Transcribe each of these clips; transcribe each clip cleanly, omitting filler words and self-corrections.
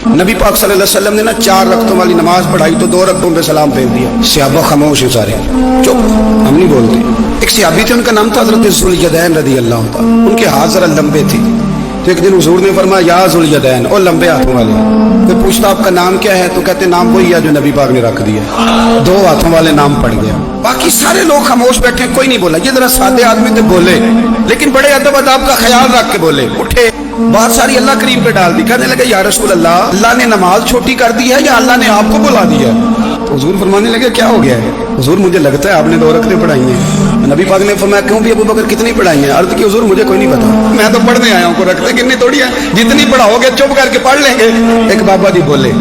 नबी पाक सल्लल्लाहु अलैहि वसल्लम ने ना 4 रकतों वाली नमाज पढ़ाई तो 2 रकतों पे सलाम फेर दिया। सहाबा खामोश हैं सारे, चुप, हम नहीं बोलते। एक सहाबी थे, उनका नाम था हज़रत ज़ुल्यदैन रज़ी अल्लाह तआला। उनके हाथ जरा लंबे थे, तो एक दिन हुजूर ने फरमाया या ज़ुल्यदैन, और लंबे हाथों वाले। कोई पूछता आपका नाम क्या है, तो कहते नाम वही है जो नबी पाक ने रख दिया। 2 हाथों वाले नाम पड़ गया। बाकी सारे लोग खामोश बैठे, कोई नहीं बोला। ये जरा सादे आदमी थे, बोले, लेकिन बड़े अदब अदाब का ख्याल रख के बोले। उठे, बात सारी अल्लाह करीम पे डाल दी। कहने लगे या रसूल अल्लाह, अल्लाह ने नमाज छोटी कर दी है या अल्लाह ने आपको बुला दिया? तो हुजूर फरमाने लगे क्या हो गया है? हुजूर मुझे लगता है आपने 2 रकतें पढ़ाई हैं। नबी पाक ने फरमाया क्यों भी अबू बकर कितनी पढ़ाई हैं? अर्ज की हुजूर मुझे कोई नहीं पता, मैं तो पढ़ने आया हूँ, रखते कितनी थोड़ी है, जितनी पढ़ाओगे चुप करके पढ़ लेंगे। एक बाबा जी बोले,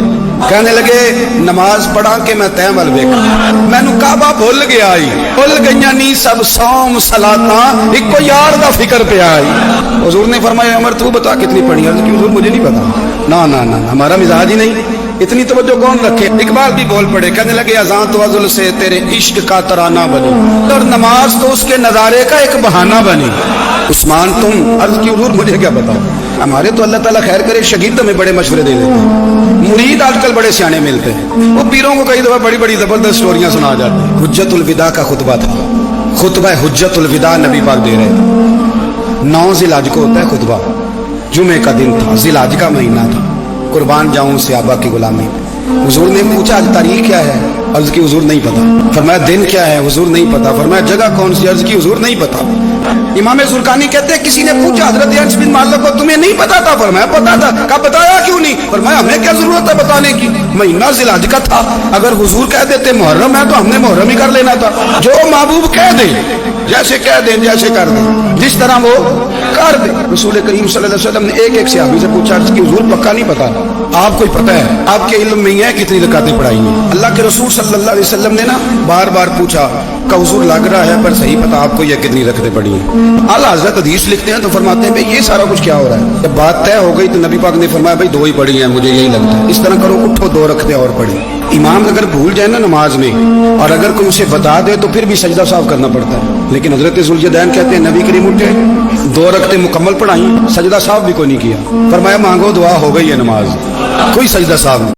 कहने लगे नमाज पढ़ा के मैं तैमल वेखा, मैनू काबा भुल गया आई, भुल गईयां नी सब सौम सलाता, इको यार दा फिक्र पे आई। हुजूर ने फरमाया उमर तू बता कितनी पढ़ी? अर्ज की हुजूर मुझे नहीं पता। ना ना ना, हमारा मिजाज ही नहीं, इतनी तवज्जो कौन रखे? इकबाल भी बोल पड़े, कहने लगे अज़ान तो अज़ुल से तेरे इश्क का तराना बनी, और नमाज तो उसके नजारे का एक बहाना बनी। उस्मान तुम? अर्ज की हुजूर मुझे क्या बताओ, हमारे तो अल्लाह ताला खैर करे शगीर्द में बड़े मशवरे दे देते हैं, मुरीद आजकल बड़े सियाने मिलते हैं, वो पीरों को कई दफा बड़ी बड़ी जबरदस्त स्टोरियां सुना जाती हैं। हुज्जतुल विदा का खुतबा था, खुतबा हुज्जतुल विदा नबी पाक दे रहे थे। 9 ज़िलहज को होता है खुतबा, जुमे का दिन था, ज़िलहज का महीना था। कुर्बान जाऊं सहाबा की गुलामी। हुजूर ने पूछा आज तारीख क्या है? अर्ज की हुजूर नहीं पता। फरमाया दिन क्या है? हुजूर नहीं पता। फरमाया जगह कौन सी? अर्ज की हुजूर नहीं पता। इमाम ज़ुरकानी कहते हैं किसी ने पूछा हजरत अनस बिन मालिक को तुम्हें नहीं पता था? फरमाया पता था। कहा बताया क्यों नहीं? फरमाया हमें क्या जरूरत है बताने की, महीना ज़िलहज का था, अगर हुजूर कह देते मुहर्रम है तो हमने मुहर्रम ही कर लेना था। जो महबूब कह दे, जैसे कह दें जैसे कर दें, जिस तरह वो कर दे। रसूल करीम सल्लल्लाहु अलैहि वसल्लम ने एक सहाबी से पूछा कि हुजूर पक्का नहीं पता, आपको पता है? आपके इल्म में है कितनी रकातें पढ़ाई हैं? अल्लाह के रसूल सल्लल्लाहु अलैहि वसल्लम ने ना बार बार पूछा का हुजूर लग रहा है पर सही पता आपको ये कितनी रकातें पढ़ी हैं? आला हज़रत हदीस लिखते हैं तो फरमाते हैं भाई ये सारा कुछ क्या हो रहा है? जब बात तय हो गई तो नबी पाक ने फरमाया भाई 2 ही पढ़ी हैं, मुझे यही लगता है। इस तरह करो, उठो 2 रकातें और पढ़ी। इमाम अगर भूल जाए ना नमाज में, और अगर कोई उसे बता दे तो फिर भी सजदा साफ करना पड़ता है। लेकिन हजरत ज़ुल्यदैन कहते हैं नबी करीम उठे, 2 रकातें मुकम्मल पढ़ाई, सजदा साफ भी कोई नहीं किया। फरमाया मांगो दुआ, हो गई है नमाज, कोई सजदा साफ नहीं।